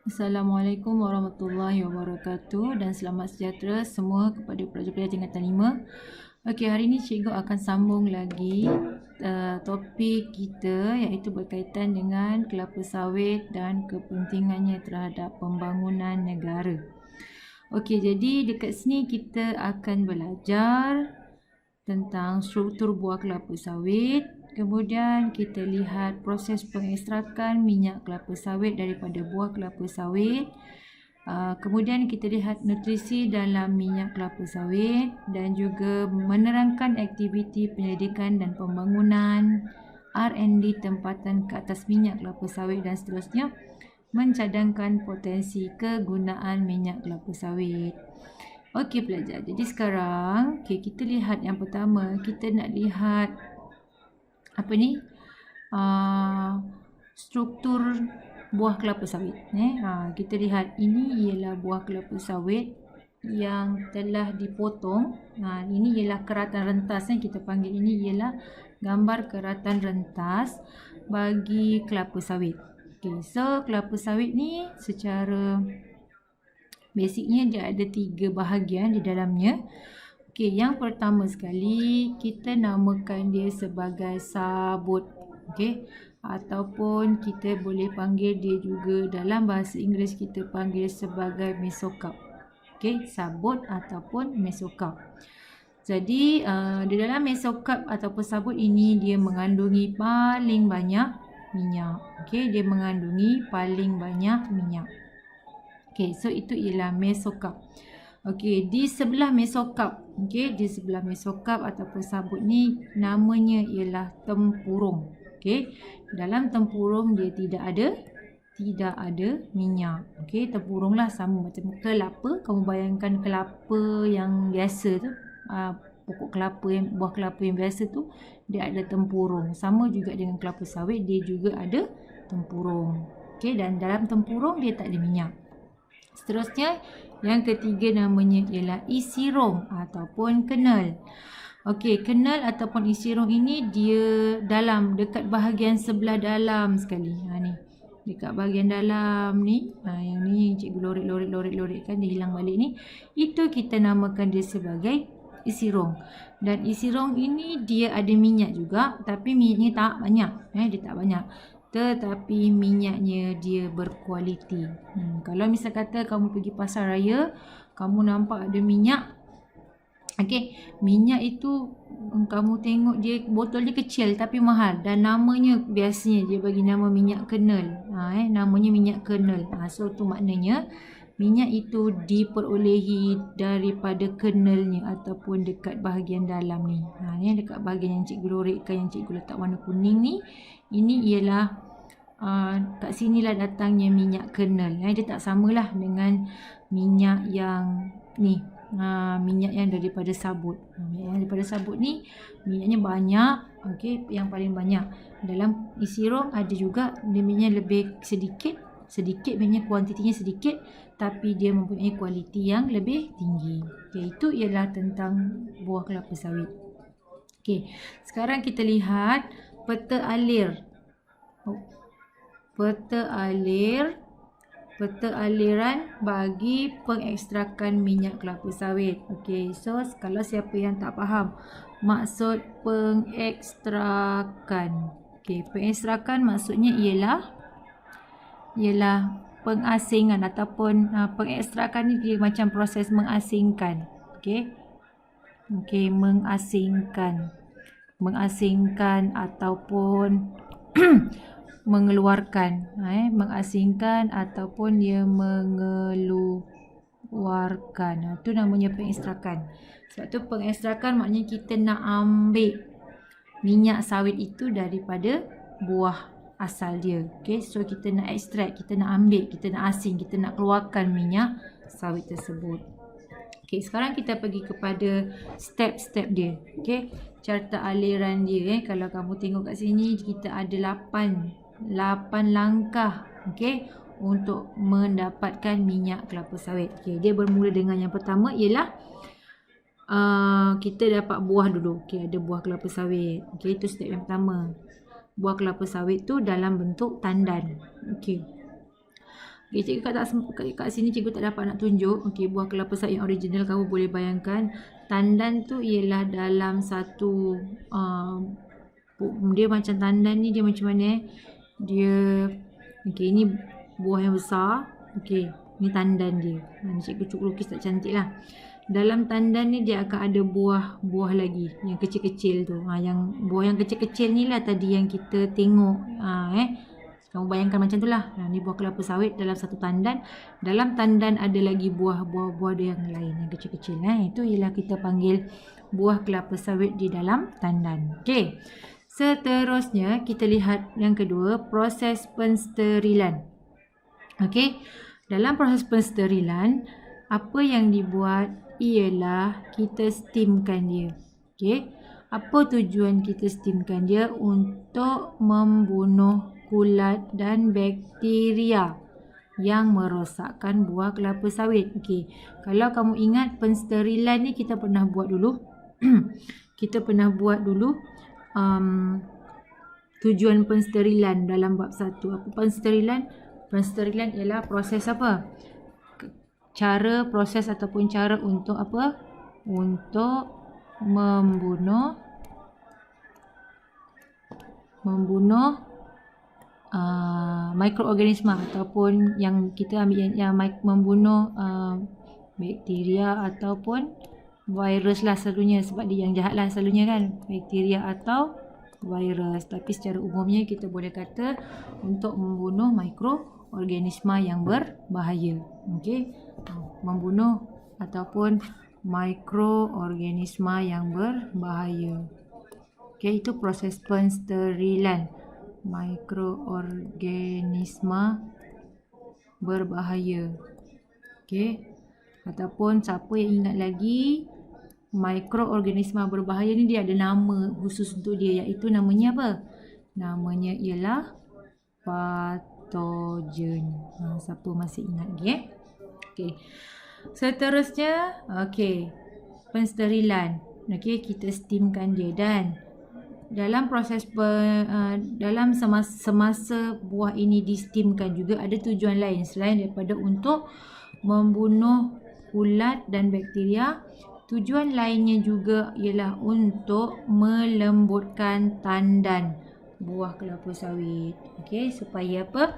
Assalamualaikum warahmatullahi wabarakatuh dan selamat sejahtera semua kepada pelajar-pelajar tingkatan 5. Okey, hari ini cikgu akan sambung lagi topik kita iaitu berkaitan dengan kelapa sawit dan kepentingannya terhadap pembangunan negara. Okey, jadi dekat sini kita akan belajar tentang struktur buah kelapa sawit. Kemudian kita lihat proses pengekstrakan minyak kelapa sawit daripada buah kelapa sawit. Kemudian kita lihat nutrisi dalam minyak kelapa sawit dan juga menerangkan aktiviti penyelidikan dan pembangunan R&D tempatan ke atas minyak kelapa sawit dan seterusnya, mencadangkan potensi kegunaan minyak kelapa sawit. Okey pelajar, jadi sekarang kita lihat yang pertama, kita nak lihat apa ni? Struktur buah kelapa sawit. Kita lihat ini ialah buah kelapa sawit yang telah dipotong. Ini ialah keratan rentas. Kita panggil ini ialah gambar keratan rentas bagi kelapa sawit. Okay, so kelapa sawit ni secara basicnya dia ada 3 bahagian di dalamnya. Okey, yang pertama sekali kita namakan dia sebagai sabut. Okey, ataupun kita boleh panggil dia juga dalam bahasa Inggeris kita panggil sebagai mesokarp. Okey, sabut ataupun mesokarp. Jadi di dalam mesokarp ataupun sabut ini dia mengandungi paling banyak minyak. Okey, dia mengandungi paling banyak minyak. Okey, so itu ialah mesokarp. Okey, di sebelah mesokarp, di sebelah mesokarp ataupun sabut ni namanya ialah tempurung. Okey, dalam tempurung dia tidak ada minyak. Okey, tempurung lah sama macam kelapa. Kamu bayangkan kelapa yang biasa tu, pokok kelapa yang buah kelapa yang biasa tu dia ada tempurung. Sama juga dengan kelapa sawit, dia juga ada tempurung. Okey, dan dalam tempurung dia tak ada minyak. Seterusnya, yang ketiga namanya ialah isi rong ataupun kernel. Okey, kernel ataupun isi rong ini dia dalam, dekat bahagian sebelah dalam sekali. Ni, dekat bahagian dalam ni, yang ni cikgu lorik kan dia hilang balik ni. Itu kita namakan dia sebagai isi rong. Dan isi rong ini dia ada minyak juga, tapi minyaknya tak banyak. Dia tak banyak. Tetapi minyaknya dia berkualiti. Kalau misal kata kamu pergi pasar raya, kamu nampak ada minyak. Okey, minyak itu kamu tengok dia botol dia kecil tapi mahal dan namanya biasanya dia bagi nama minyak kernel. Namanya minyak kernel. So tu maknanya minyak itu diperolehi daripada kernelnya ataupun dekat bahagian dalam ni. Ni dekat bahagian yang cikgu lorikkan, yang cikgu letak warna kuning ni. Ini ialah kat sinilah datangnya minyak kernel. Dia tak samalah dengan minyak yang ni. Minyak yang daripada sabut. Minyak yang daripada sabut ni minyaknya banyak. Okey, yang paling banyak. Dalam isi rong ada juga dia minyak lebih sedikit minyak kuantitinya sedikit tapi dia mempunyai kualiti yang lebih tinggi. Okey, itu ialah tentang buah kelapa sawit. Okey, sekarang kita lihat peta aliran bagi pengekstrakan minyak kelapa sawit. Okey, so kalau siapa yang tak faham maksud pengekstrakan. Okey, pengekstrakan maksudnya ialah pengasingan ataupun pengekstrakan ni dia macam proses mengasingkan. Okey, mengasingkan ataupun mengeluarkan. Mengasingkan ataupun dia mengeluarkan. Itu namanya pengekstrakan. Sebab tu pengekstrakan maknanya kita nak ambil minyak sawit itu daripada buah asal dia. Okey, so kita nak ekstrak, kita nak ambil, kita nak asing, kita nak keluarkan minyak sawit tersebut. Okey, sekarang kita pergi kepada step-step dia. Okey, carta aliran dia. Kalau kamu tengok kat sini kita ada 8 langkah, okey, untuk mendapatkan minyak kelapa sawit. Okey, dia bermula dengan yang pertama ialah kita dapat buah dulu. Okey, ada buah kelapa sawit. Okey, itu step yang pertama. Buah kelapa sawit tu dalam bentuk tandan. Okey. Okay, cikgu kat sini cikgu tak dapat nak tunjuk. Okay, buah kelapa sawit yang original kamu boleh bayangkan. Tandan tu ialah dalam satu dia macam tandan ni dia macam mana dia. Okay, ini buah yang besar. Okay, ni tandan dia. Cikgu cuba lukis tak cantik lah. Dalam tandan ni dia akan ada buah lagi yang kecil-kecil tu. Yang buah yang kecil-kecil ni lah tadi yang kita tengok. Kamu bayangkan macam tu lah. Ni buah kelapa sawit dalam satu tandan. Dalam tandan ada lagi buah-buah yang lain yang kecil-kecil. Itu ialah kita panggil buah kelapa sawit di dalam tandan. Okey. Seterusnya kita lihat yang kedua, proses pensterilan. Okey. Dalam proses pensterilan, apa yang dibuat ialah kita steamkan dia. Okey. Apa tujuan kita steamkan dia? Untuk membunuh kulat dan bakteria yang merosakkan buah kelapa sawit. Okey. Kalau kamu ingat pensterilan ni kita pernah buat dulu. Kita pernah buat dulu tujuan pensterilan dalam bab 1. Apa pensterilan? Pensterilan ialah proses apa? Proses ataupun cara untuk apa? Untuk membunuh mikroorganisma ataupun yang kita ambil yang membunuh bakteria ataupun virus lah selalunya, sebab dia yang jahat lah selalunya kan, bakteria atau virus. Tapi secara umumnya kita boleh kata untuk membunuh mikroorganisma yang berbahaya. Okey, membunuh ataupun mikroorganisma yang berbahaya. Okey, itu proses pensterilan. Mikroorganisma berbahaya. Okey. Ataupun siapa yang ingat lagi, mikroorganisma berbahaya ni dia ada nama khusus untuk dia, iaitu namanya apa? Namanya ialah patogen. Siapa masih ingat lagi Okey. Seterusnya, okey, pensterilan. Okey, kita steamkan dia dan dalam proses dalam semasa buah ini di-steamkan juga ada tujuan lain selain daripada untuk membunuh kulat dan bakteria. Tujuan lainnya juga ialah untuk melembutkan tandan buah kelapa sawit. Okey, supaya apa?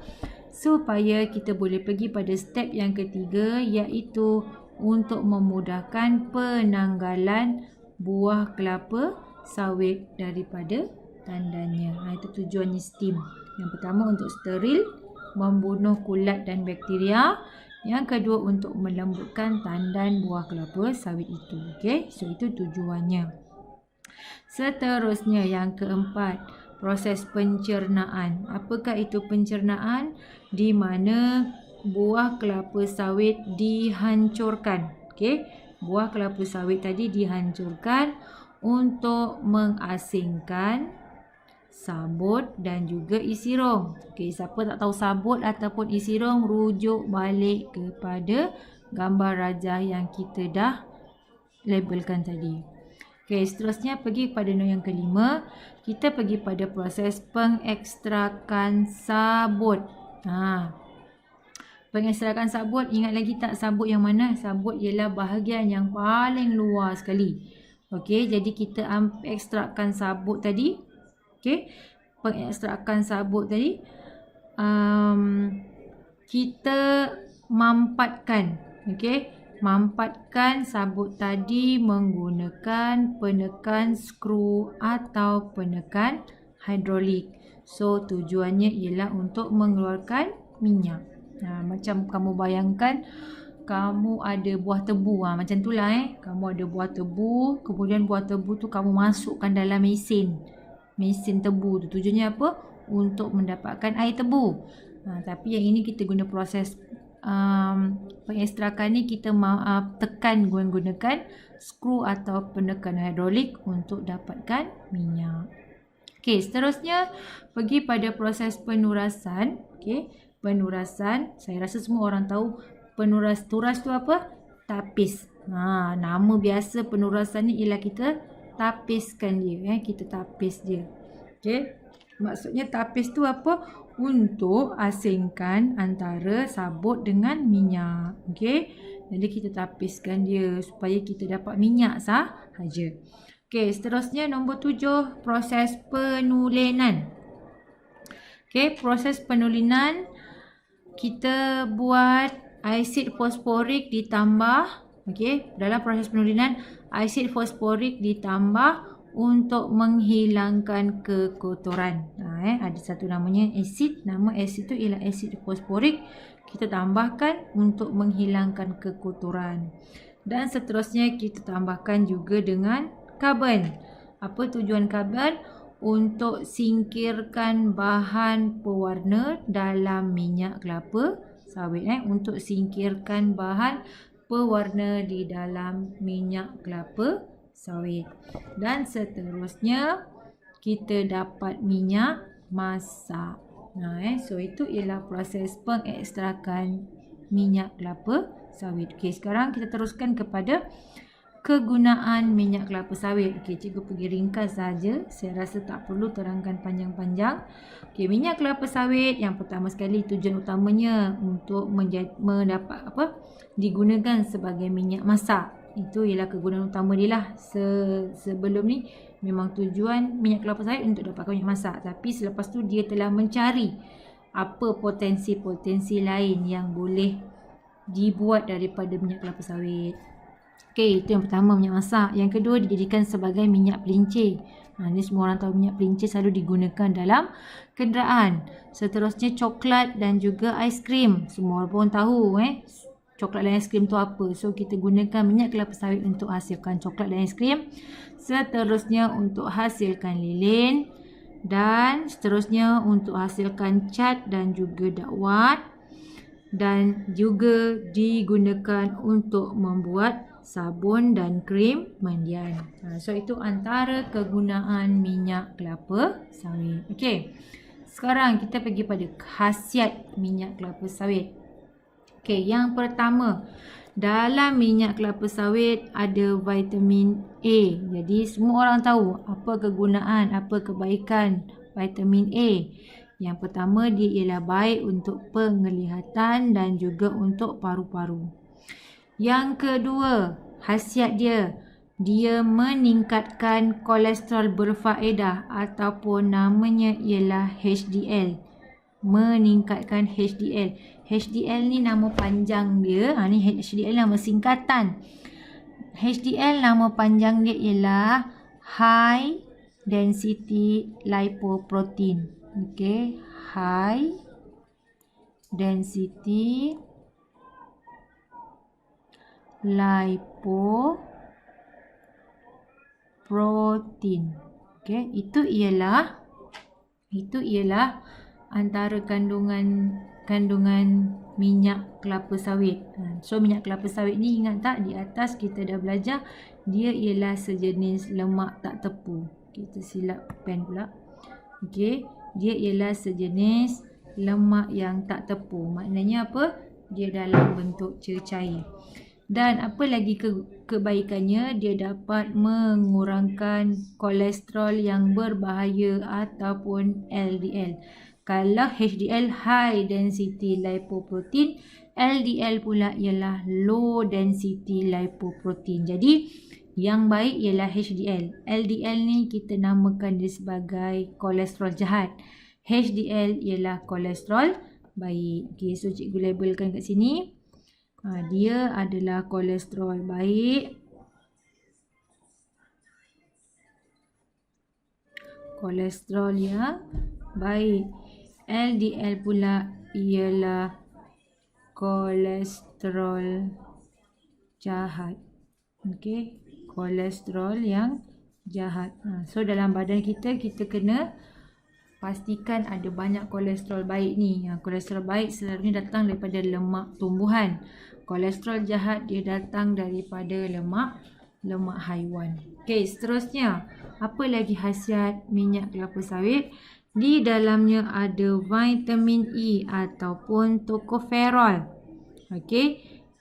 Supaya kita boleh pergi pada step yang ketiga, iaitu untuk memudahkan penanggalan buah kelapa sawit daripada tandannya. Itu tujuannya steam. Yang pertama untuk steril, membunuh kulat dan bakteria. Yang kedua untuk melembutkan tandan buah kelapa sawit itu. Okey, so itu tujuannya. Seterusnya yang keempat, proses pencernaan. Apakah itu pencernaan? Di mana buah kelapa sawit dihancurkan. Okey, buah kelapa sawit tadi dihancurkan untuk mengasingkan sabut dan juga isi rong. Okey, siapa tak tahu sabut ataupun isi rong, rujuk balik kepada gambar rajah yang kita dah labelkan tadi. Okey, seterusnya pergi pada yang kelima, kita pergi pada proses pengekstrakan sabut. Pengekstrakan sabut, ingat lagi tak sabut yang mana? Sabut ialah bahagian yang paling luar sekali. Okey, jadi kita ekstrakkan sabut tadi. Okey, pengekstrakan sabut tadi kita mampatkan. Okey, mampatkan sabut tadi menggunakan penekan skru atau penekan hidrolik. So tujuannya ialah untuk mengeluarkan minyak. Macam kamu bayangkan kamu ada buah tebu, macam itulah kamu ada buah tebu, kemudian buah tebu tu kamu masukkan dalam mesin tebu tu. Tujuannya apa? Untuk mendapatkan air tebu. Tapi yang ini kita guna proses pengekstrakan ni, kita tekan menggunakan skru atau penekan hidrolik untuk dapatkan minyak. Okey, seterusnya pergi pada proses penurasan. Okey, penurasan, saya rasa semua orang tahu turas tu apa? Tapis. Nama biasa penurasan ni ialah kita tapiskan dia. Kita tapis dia. Okey. Maksudnya tapis tu apa? Untuk asingkan antara sabut dengan minyak. Okey. Jadi kita tapiskan dia supaya kita dapat minyak sahaja. Okey, seterusnya nombor 7, proses penulinan. Okey, proses penulinan kita buat asid fosforik ditambah. Okey, dalam proses penulinan asid fosforik ditambah untuk menghilangkan kekotoran. Ada satu namanya asid. Nama asid tu ialah asid fosforik. Kita tambahkan untuk menghilangkan kekotoran. Dan seterusnya kita tambahkan juga dengan karbon. Apa tujuan karbon? Untuk singkirkan bahan pewarna dalam minyak kelapa sawit. Untuk singkirkan bahan pewarna di dalam minyak kelapa sawit. Dan seterusnya kita dapat minyak masak. So itu ialah proses pengekstrakan minyak kelapa sawit. Okey, sekarang kita teruskan kepada kegunaan minyak kelapa sawit. Okey, cikgu pergi ringkas saja. Saya rasa tak perlu terangkan panjang-panjang. Okey, minyak kelapa sawit yang pertama sekali tujuan utamanya untuk digunakan sebagai minyak masak. Itu ialah kegunaan utama dia lah. Sebelum ni memang tujuan minyak kelapa sawit untuk dapatkan minyak masak. Tapi selepas tu dia telah mencari apa potensi-potensi lain yang boleh dibuat daripada minyak kelapa sawit. Okey, itu yang pertama, minyak masak. Yang kedua, dijadikan sebagai minyak pelincir. Ini semua orang tahu minyak pelincir selalu digunakan dalam kenderaan. Seterusnya coklat dan juga aiskrim. Semua orang pun tahu coklat dan aiskrim tu apa. So kita gunakan minyak kelapa sawit untuk hasilkan coklat dan aiskrim. Seterusnya untuk hasilkan lilin. Dan seterusnya untuk hasilkan cat dan juga dakwat. Dan juga digunakan untuk membuat sabun dan krim mandian. So itu antara kegunaan minyak kelapa sawit. Okey. Sekarang kita pergi pada khasiat minyak kelapa sawit. Okey, yang pertama, dalam minyak kelapa sawit ada vitamin A. Jadi semua orang tahu apa kegunaan, apa kebaikan vitamin A. Yang pertama, dia ialah baik untuk penglihatan dan juga untuk paru-paru. Yang kedua, khasiat dia meningkatkan kolesterol berfaedah ataupun namanya ialah HDL. Meningkatkan HDL. HDL ni nama panjang dia. Ni HDL nama singkatan. HDL nama panjang dia ialah High Density Lipoprotein. Okey, High Density Lipoprotein. Okey, itu ialah antara kandungan minyak kelapa sawit. So minyak kelapa sawit ni ingat tak, di atas kita dah belajar dia ialah sejenis lemak tak tepu. Kita silap pen pula. Okey, dia ialah sejenis lemak yang tak tepu. Maknanya apa? Dia dalam bentuk cecair. Dan apa lagi kebaikannya? Dia dapat mengurangkan kolesterol yang berbahaya ataupun LDL. Kalau HDL high density lipoprotein, LDL pula ialah low density lipoprotein. Jadi yang baik ialah HDL. LDL ni kita namakan dia sebagai kolesterol jahat. HDL ialah kolesterol baik. Okey, so cikgu labelkan kat sini. Dia adalah kolesterol baik. Kolesterol yang baik. LDL pula ialah kolesterol jahat. Okey, kolesterol yang jahat. So dalam badan kita kena pastikan ada banyak kolesterol baik ni. Kolesterol baik selalunya datang daripada lemak tumbuhan. Kolesterol jahat dia datang daripada lemak haiwan. Okey, seterusnya, apa lagi khasiat minyak kelapa sawit? Di dalamnya ada vitamin E ataupun tocopherol. Okey,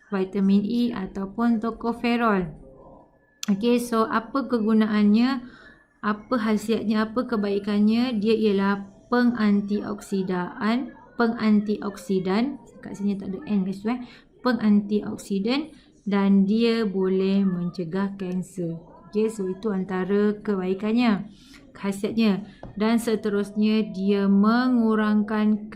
vitamin E ataupun tocopherol. Okey, so apa kegunaannya? Apa khasiatnya, apa kebaikannya? Dia ialah pengantioksidan. Kat sini tak ada N guys tu pengantioksidan, dan dia boleh mencegah kanser. Okay, so itu antara kebaikannya, khasiatnya. Dan seterusnya, dia mengurangkan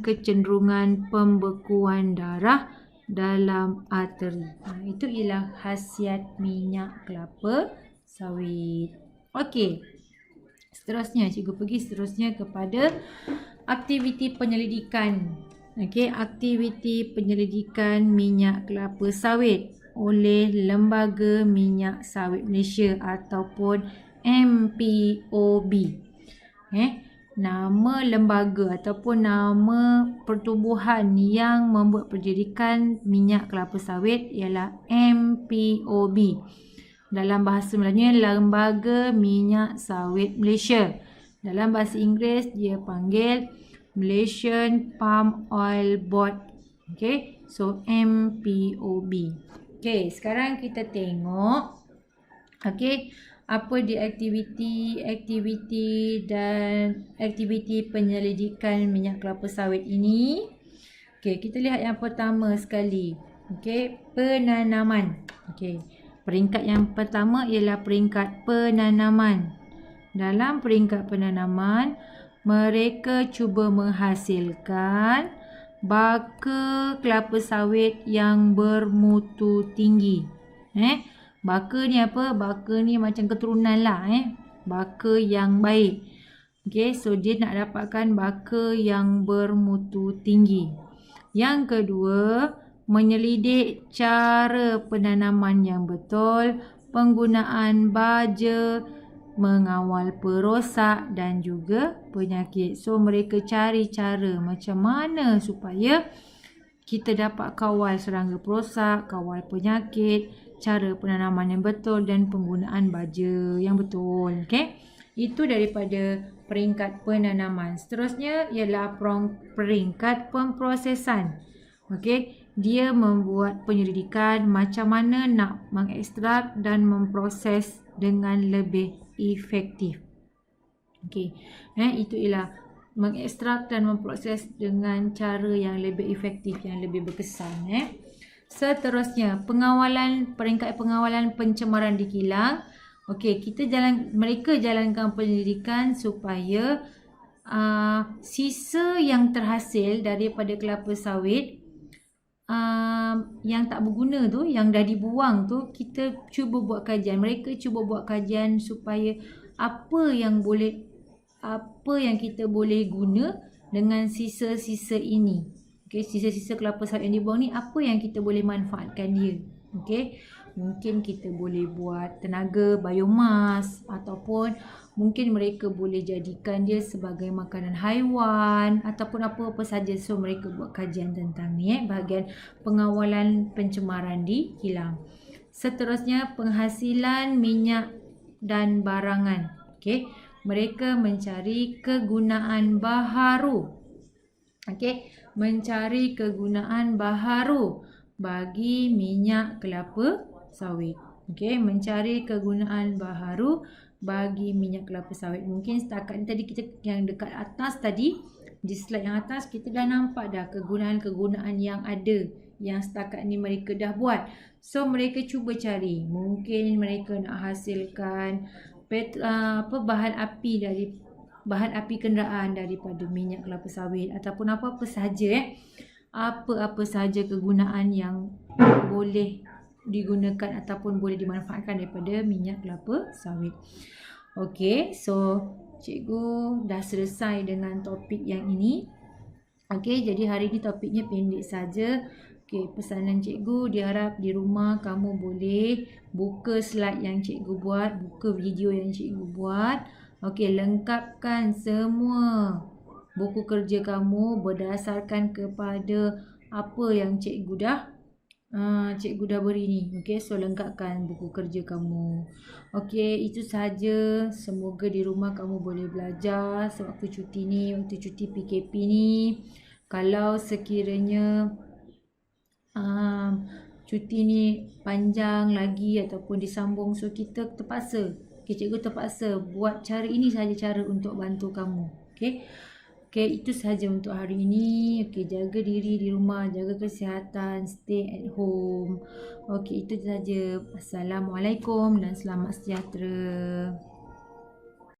kecenderungan pembekuan darah dalam arteri. Itu ialah khasiat minyak kelapa sawit. Okey. Seterusnya, cikgu pergi kepada aktiviti penyelidikan. Okey, aktiviti penyelidikan minyak kelapa sawit oleh Lembaga Minyak Sawit Malaysia ataupun MPOB. Nama lembaga ataupun nama pertubuhan yang membuat penyelidikan minyak kelapa sawit ialah MPOB. Dalam bahasa Melayunya, Lembaga Minyak Sawit Malaysia. Dalam bahasa Inggeris, dia panggil Malaysian Palm Oil Board. Okay, so MPOB. Okay, sekarang kita tengok. Okay, apa di aktiviti penyelidikan minyak kelapa sawit ini. Okey, kita lihat yang pertama sekali. Okey, penanaman. Okey, peringkat yang pertama ialah peringkat penanaman. Dalam peringkat penanaman, mereka cuba menghasilkan baka kelapa sawit yang bermutu tinggi. Baka ni apa? Baka ni macam keturunan lah. Baka yang baik. Okay, so dia nak dapatkan baka yang bermutu tinggi. Yang kedua, menyelidik cara penanaman yang betul, penggunaan baja, mengawal perosak dan juga penyakit. So, mereka cari cara macam mana supaya kita dapat kawal serangga perosak, kawal penyakit, cara penanaman yang betul dan penggunaan baja yang betul. Okay? Itu daripada peringkat penanaman. Seterusnya ialah peringkat pemprosesan. Okay? Dia membuat penyelidikan macam mana nak mengekstrak dan memproses dengan lebih efektif. Okay. Itu ialah mengekstrak dan memproses dengan cara yang lebih efektif, yang lebih berkesan. Seterusnya, peringkat pengawalan pencemaran di kilang. Okey, mereka jalankan penyelidikan supaya sisa yang terhasil daripada kelapa sawit yang tak berguna tu, yang dah dibuang tu, kita cuba buat kajian. Mereka cuba buat kajian supaya apa yang kita boleh guna dengan sisa-sisa ini. Okay, sisa-sisa kelapa sawit yang dibuang ni, apa yang kita boleh manfaatkan dia. Okay, mungkin kita boleh buat tenaga biomas, ataupun mungkin mereka boleh jadikan dia sebagai makanan haiwan, ataupun apa-apa saja. So, mereka buat kajian tentang ni, bahagian pengawalan pencemaran di kilang. Seterusnya, penghasilan minyak dan barangan. Okay, mereka mencari kegunaan baharu. Okay, mencari kegunaan baharu bagi minyak kelapa sawit. Okay, mencari kegunaan baharu bagi minyak kelapa sawit. Mungkin setakat ni tadi kita yang dekat atas tadi, di slide yang atas kita dah nampak dah kegunaan-kegunaan yang ada, yang setakat ni mereka dah buat. So, mereka cuba cari. Mungkin mereka nak hasilkan bahan api kenderaan daripada minyak kelapa sawit, ataupun apa-apa sahaja apa-apa sahaja kegunaan yang boleh digunakan ataupun boleh dimanfaatkan daripada minyak kelapa sawit. Okey, so cikgu dah selesai dengan topik yang ini. Okey, jadi hari ni topiknya pendek saja. Okey, pesanan cikgu, diharap di rumah kamu boleh buka slide yang cikgu buat, buka video yang cikgu buat. Okey, lengkapkan semua buku kerja kamu berdasarkan kepada apa yang cikgu dah beri ni. Okey, so lengkapkan buku kerja kamu. Okey, itu sahaja. Semoga di rumah kamu boleh belajar sewaktu cuti ni, waktu cuti PKP ni. Kalau sekiranya cuti ni panjang lagi ataupun disambung, so kita terpaksa, cikgu terpaksa buat cara ini sahaja cara untuk bantu kamu. Okay, itu sahaja untuk hari ini. Okay, jaga diri di rumah, jaga kesihatan, stay at home. Okay, itu sahaja. Assalamualaikum dan selamat sejahtera.